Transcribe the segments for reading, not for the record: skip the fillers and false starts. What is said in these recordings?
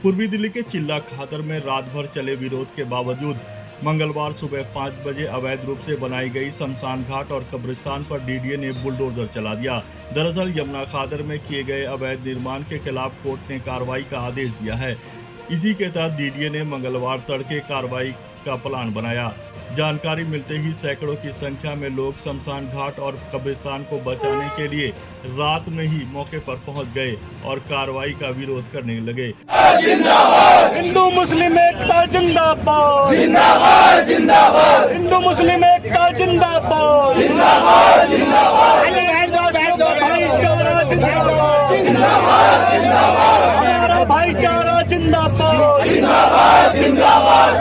पूर्वी दिल्ली के चिल्ला खातर में रात भर चले विरोध के बावजूद मंगलवार सुबह 5 बजे अवैध रूप से बनाई गई शमशान घाट और कब्रिस्तान पर डीडीए ने बुलडोजर चला दिया। दरअसल यमुना खादर में किए गए अवैध निर्माण के खिलाफ कोर्ट ने कार्रवाई का आदेश दिया है। इसी के तहत डीडीए ने मंगलवार तड़के कार्रवाई का प्लान बनाया। जानकारी मिलते ही सैकड़ों की संख्या में लोग शमशान घाट और कब्रिस्तान को बचाने के लिए रात में ही मौके पर पहुंच गए और कार्रवाई का विरोध करने लगे। हिंदू मुस्लिम एकता जिंदाबाद, जिंदाबाद जिंदाबाद, हिंदू मुस्लिम एकता जिंदाबाद, जिंदाबाद जिंदाबाद, भाईचारा जिंदाबाद, जिंदाबाद जिंदाबाद, हमारा भाईचारा जिंदाबाद, जिंदाबाद जिंदाबाद,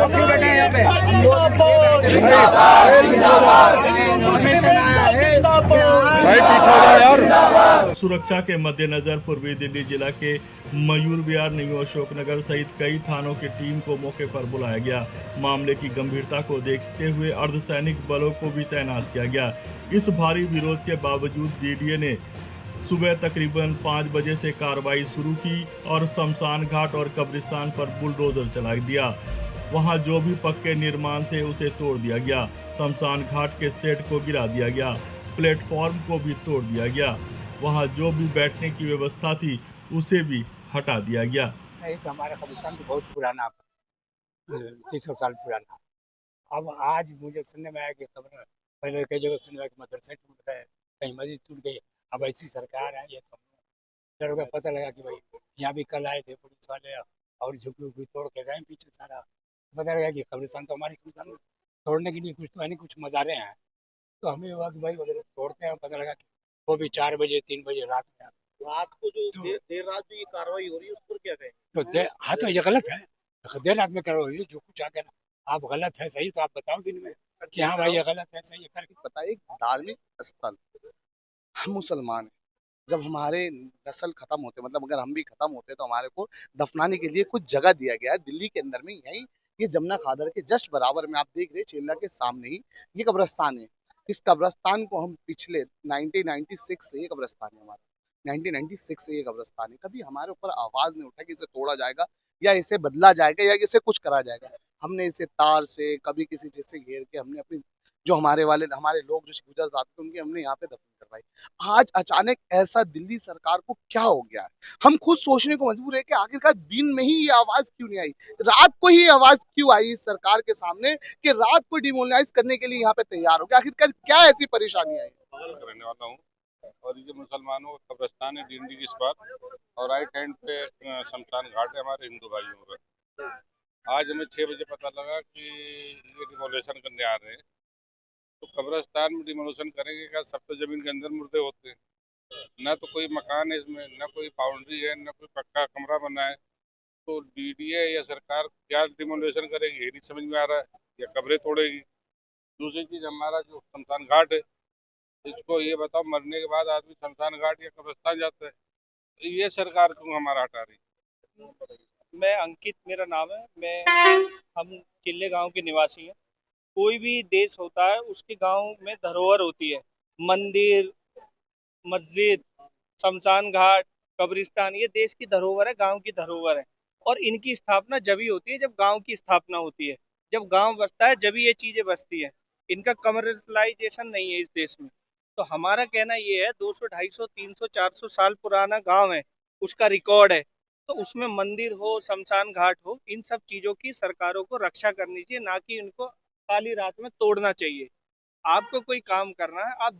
जिंदाबाद जिंदाबाद, भाई पीछे यार। सुरक्षा के मद्देनजर पूर्वी दिल्ली जिला के मयूर विहार, न्यू अशोकनगर सहित कई थानों की टीम को मौके पर बुलाया गया। मामले की गंभीरता को देखते हुए अर्धसैनिक बलों को भी तैनात किया गया। इस भारी विरोध के बावजूद डीडीए ने सुबह तकरीबन 5 बजे से कार्रवाई शुरू की और शमशान घाट और कब्रिस्तान पर बुलडोजर चला दिया। वहां जो भी पक्के निर्माण थे उसे तोड़ दिया गया। शमशान घाट के शेड को गिरा दिया गया, प्लेटफॉर्म को भी तोड़ दिया गया। वहां जो भी बैठने की व्यवस्था थी उसे भी हटा दिया गया। एक हमारा कब्रिस्तान तो बहुत पुराना, 300 साल पुराना। अब आज मुझे सुनने में आया कि खबर, पहले कई जगह सुनने में कि मदरसा टूट गए, कहीं मस्जिद टूट गई। अब ऐसी सरकार आई है तो डर का पता लगा कि भाई यहाँ भी कल आए थे पुलिस वाले और झुकी उकी तोड़ के गए पीछे सारा। पता लगा कि कब्रिस्तान तो हमारी कब्रिस्तान तोड़ने के लिए कुछ तो है नहीं, कुछ मज़ारे हैं। तो हमें हुआ कि भाई वगैरह तोड़ते हैं। पता लगा कि वो भी 4 बजे 3 बजे रात में रात को जो देर रात जो ये कार्रवाई हो रही है उस पर क्या कहें? तो हाँ, तो ये गलत है। देर रात में करो, ये जो कुछ आगे आप गलत है सही तो आप बताओ दिन में कि हाँ भाई ये गलत है सही है करके। बताइए, धार्मिक स्थल, हम मुसलमान हैं। जब हमारे नस्ल खत्म होते, मतलब अगर हम भी खत्म होते तो हमारे को दफनाने के लिए कुछ जगह दिया गया है दिल्ली के अंदर में। यही ये जमुना खादर के जस्ट बराबर में आप देख रहे हैं, चेला के सामने ही ये कब्रिस्तान है। इस कब्रिस्तान को हम पिछले 1996 से, ये कब्रिस्तान है हमारा, 1996 से ये कब्रिस्तान है। कभी हमारे ऊपर आवाज नहीं उठा कि इसे तोड़ा जाएगा या इसे बदला जाएगा या इसे कुछ करा जाएगा। हमने इसे तार से, कभी किसी चीज से घेर के हमने अपनी जो हमारे लोग जो गुजर जाते थे उनकी हमने यहाँ पे दफन करवाई। आज अचानक ऐसा दिल्ली सरकार को क्या हो गया है? हम खुद सोचने को मजबूर है कि आखिरकार दिन में ही ये आवाज क्यों नहीं आई, रात को ही आवाज क्यों आई इस सरकार के सामने कि रात को डिमोनलाइज करने के लिए यहाँ पे तैयार हो गया? आखिरकार क्या ऐसी परेशानी आई? रहने वाला हूँ और ये मुसलमानों का कब्रिस्तान है डीएनडी के इस पार, और राइट हैंड पे शमशान घाट है हमारे हिंदू भाइयों का। आज हमें 6 बजे पता लगा कि ये डिमोलेशन करने आ रहे हैं। तो कब्रिस्तान में डिमोलेशन करेंगे क्या? सब तो जमीन के अंदर मुर्दे होते हैं, ना तो कोई मकान है इसमें, ना कोई बाउंड्री है, ना कोई पक्का कमरा बना है। तो डीडीए या सरकार क्या डिमोलेशन करेगी ये नहीं समझ में आ रहा है, या कब्रें तोड़ेगी। दूसरी चीज, हमारा जो शमशान घाट है, इसको ये बताओ, मरने के बाद आदमी शमशान घाट या कब्रिस्तान जाता है, ये सरकार क्यों हमारा हटा रही? मैं अंकित, मेरा नाम है। हम चिल्ले गांव के निवासी हैं। कोई भी देश होता है उसके गांव में धरोहर होती है, मंदिर, मस्जिद, शमशान घाट, कब्रिस्तान, ये देश की धरोहर है, गांव की धरोहर है। और इनकी स्थापना जब ही होती है जब गांव की स्थापना होती है, जब गांव बसता है जब ही ये चीजें बसती है। इनका कमर्शलाइजेशन नहीं है इस देश में। तो हमारा कहना ये है, 200, 250, 300, 400 साल पुराना गांव है, उसका रिकॉर्ड है, तो उसमें मंदिर हो, शमशान घाट हो, इन सब चीजों की सरकारों को रक्षा करनी चाहिए, ना कि इनको काली रात में तोड़ना चाहिए। आपको कोई काम करना है, आप